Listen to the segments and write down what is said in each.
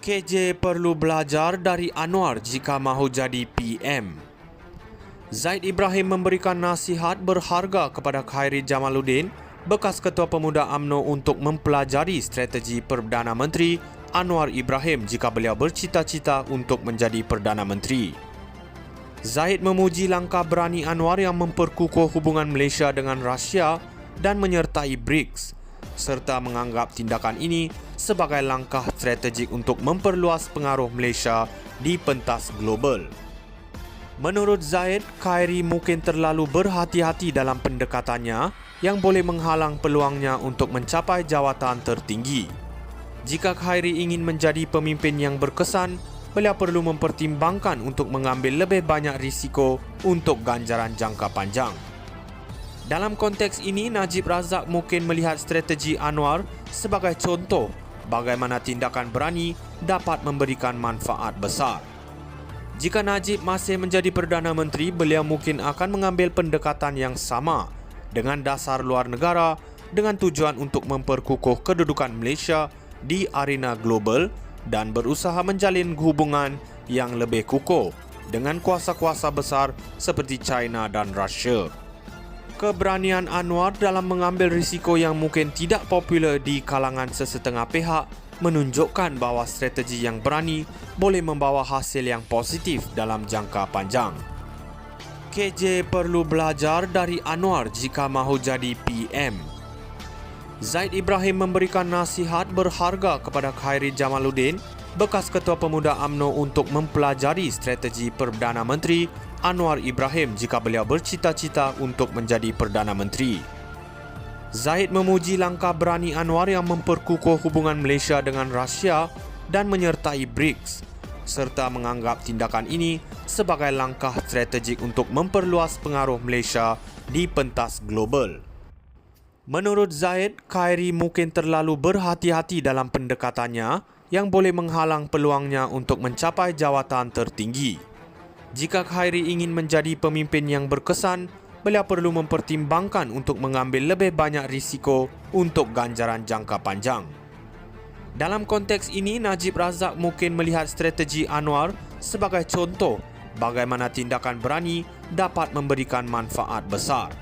KJ perlu belajar dari Anwar jika mahu jadi PM. Zaid Ibrahim memberikan nasihat berharga kepada Khairi Jamaluddin, bekas Ketua Pemuda UMNO, untuk mempelajari strategi Perdana Menteri Anwar Ibrahim jika beliau bercita-cita untuk menjadi Perdana Menteri. Zaid memuji langkah berani Anwar yang memperkukuh hubungan Malaysia dengan Rusia dan menyertai BRICS, serta menganggap tindakan ini sebagai langkah strategik untuk memperluas pengaruh Malaysia di pentas global. Menurut Zaid, Khairi mungkin terlalu berhati-hati dalam pendekatannya yang boleh menghalang peluangnya untuk mencapai jawatan tertinggi. Jika Khairi ingin menjadi pemimpin yang berkesan, beliau perlu mempertimbangkan untuk mengambil lebih banyak risiko untuk ganjaran jangka panjang. Dalam konteks ini, Najib Razak mungkin melihat strategi Anwar sebagai contoh bagaimana tindakan berani dapat memberikan manfaat besar. Jika Najib masih menjadi Perdana Menteri, beliau mungkin akan mengambil pendekatan yang sama dengan dasar luar negara dengan tujuan untuk memperkukuh kedudukan Malaysia di arena global dan berusaha menjalin hubungan yang lebih kukuh dengan kuasa-kuasa besar seperti China dan Rusia. Keberanian Anwar dalam mengambil risiko yang mungkin tidak popular di kalangan sesetengah pihak menunjukkan bahawa strategi yang berani boleh membawa hasil yang positif dalam jangka panjang. KJ perlu belajar dari Anwar jika mahu jadi PM. Zaid Ibrahim memberikan nasihat berharga kepada Khairi Jamaluddin, bekas Ketua Pemuda UMNO, untuk mempelajari strategi Perdana Menteri Anwar Ibrahim jika beliau bercita-cita untuk menjadi Perdana Menteri. Zaid memuji langkah berani Anwar yang memperkukuh hubungan Malaysia dengan Rusia dan menyertai BRICS, serta menganggap tindakan ini sebagai langkah strategik untuk memperluas pengaruh Malaysia di pentas global. Menurut Zaid, Khairi mungkin terlalu berhati-hati dalam pendekatannya yang boleh menghalang peluangnya untuk mencapai jawatan tertinggi. Jika Khairi ingin menjadi pemimpin yang berkesan, beliau perlu mempertimbangkan untuk mengambil lebih banyak risiko untuk ganjaran jangka panjang. Dalam konteks ini, Najib Razak mungkin melihat strategi Anwar sebagai contoh bagaimana tindakan berani dapat memberikan manfaat besar.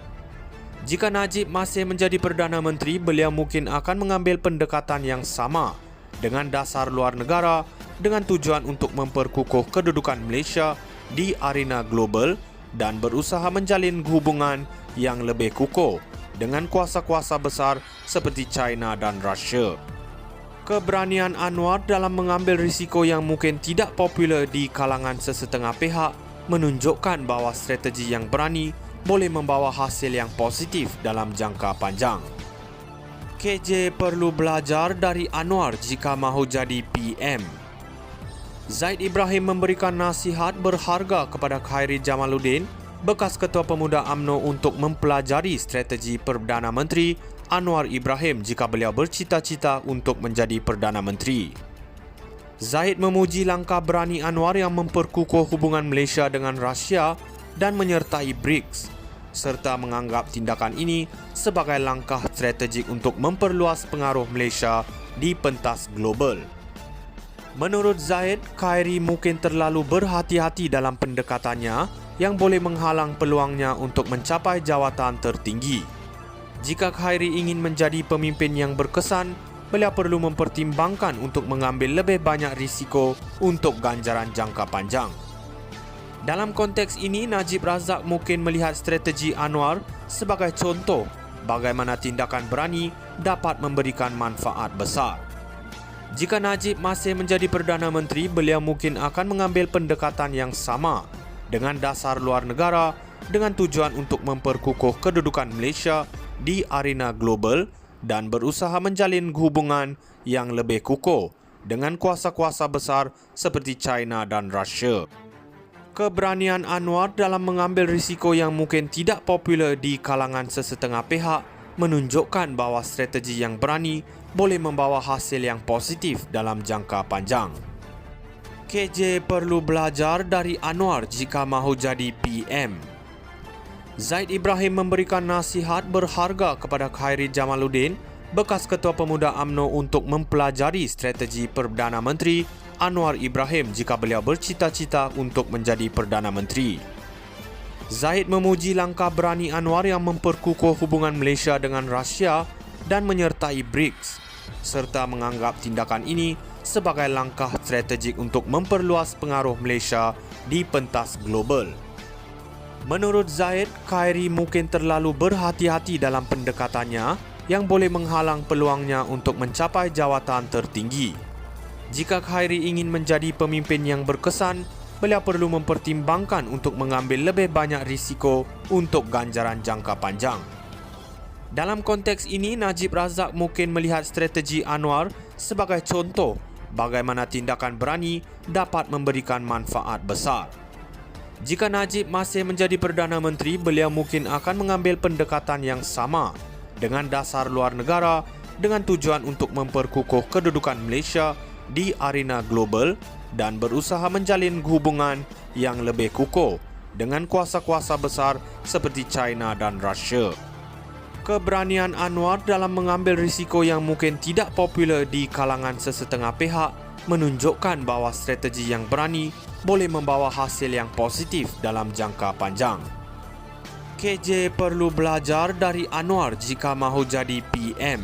Jika Najib masih menjadi Perdana Menteri, beliau mungkin akan mengambil pendekatan yang sama dengan dasar luar negara dengan tujuan untuk memperkukuh kedudukan Malaysia di arena global dan berusaha menjalin hubungan yang lebih kukuh dengan kuasa-kuasa besar seperti China dan Rusia. Keberanian Anwar dalam mengambil risiko yang mungkin tidak popular di kalangan sesetengah pihak menunjukkan bahawa strategi yang berani boleh membawa hasil yang positif dalam jangka panjang. KJ perlu belajar dari Anwar jika mahu jadi PM. Zaid Ibrahim memberikan nasihat berharga kepada Khairi Jamaluddin, bekas Ketua Pemuda UMNO, untuk mempelajari strategi Perdana Menteri Anwar Ibrahim jika beliau bercita-cita untuk menjadi Perdana Menteri. Zaid memuji langkah berani Anwar yang memperkukuh hubungan Malaysia dengan Rusia dan menyertai BRICS, serta menganggap tindakan ini sebagai langkah strategik untuk memperluas pengaruh Malaysia di pentas global. Menurut Zaid, Khairi mungkin terlalu berhati-hati dalam pendekatannya yang boleh menghalang peluangnya untuk mencapai jawatan tertinggi. Jika Khairi ingin menjadi pemimpin yang berkesan, beliau perlu mempertimbangkan untuk mengambil lebih banyak risiko untuk ganjaran jangka panjang. Dalam konteks ini, Najib Razak mungkin melihat strategi Anwar sebagai contoh bagaimana tindakan berani dapat memberikan manfaat besar. Jika Najib masih menjadi Perdana Menteri, beliau mungkin akan mengambil pendekatan yang sama dengan dasar luar negara dengan tujuan untuk memperkukuh kedudukan Malaysia di arena global dan berusaha menjalin hubungan yang lebih kukuh dengan kuasa-kuasa besar seperti China dan Rusia. Keberanian Anwar dalam mengambil risiko yang mungkin tidak popular di kalangan sesetengah pihak menunjukkan bahawa strategi yang berani boleh membawa hasil yang positif dalam jangka panjang. KJ perlu belajar dari Anwar jika mahu jadi PM. Zaid Ibrahim memberikan nasihat berharga kepada Khairi Jamaluddin, bekas Ketua Pemuda UMNO, untuk mempelajari strategi Perdana Menteri Anwar Ibrahim jika beliau bercita-cita untuk menjadi Perdana Menteri. Zahid memuji langkah berani Anwar yang memperkukuh hubungan Malaysia dengan Rusia dan menyertai BRICS, serta menganggap tindakan ini sebagai langkah strategik untuk memperluas pengaruh Malaysia di pentas global. Menurut Zahid, Khairi mungkin terlalu berhati-hati dalam pendekatannya yang boleh menghalang peluangnya untuk mencapai jawatan tertinggi. Jika Khairi ingin menjadi pemimpin yang berkesan, beliau perlu mempertimbangkan untuk mengambil lebih banyak risiko untuk ganjaran jangka panjang. Dalam konteks ini, Najib Razak mungkin melihat strategi Anwar sebagai contoh bagaimana tindakan berani dapat memberikan manfaat besar. Jika Najib masih menjadi Perdana Menteri, beliau mungkin akan mengambil pendekatan yang sama dengan dasar luar negara dengan tujuan untuk memperkukuh kedudukan Malaysia di arena global dan berusaha menjalin hubungan yang lebih kukuh dengan kuasa-kuasa besar seperti China dan Rusia. Keberanian Anwar dalam mengambil risiko yang mungkin tidak popular di kalangan sesetengah pihak menunjukkan bahawa strategi yang berani boleh membawa hasil yang positif dalam jangka panjang. KJ perlu belajar dari Anwar jika mahu jadi PM.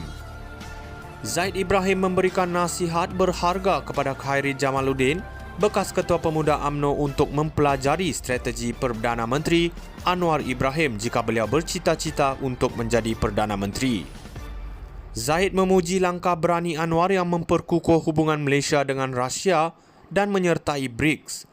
Zaid Ibrahim memberikan nasihat berharga kepada Khairi Jamaluddin, bekas Ketua Pemuda UMNO, untuk mempelajari strategi Perdana Menteri Anwar Ibrahim jika beliau bercita-cita untuk menjadi Perdana Menteri. Zahid memuji langkah berani Anwar yang memperkukuh hubungan Malaysia dengan Rusia dan menyertai BRICS.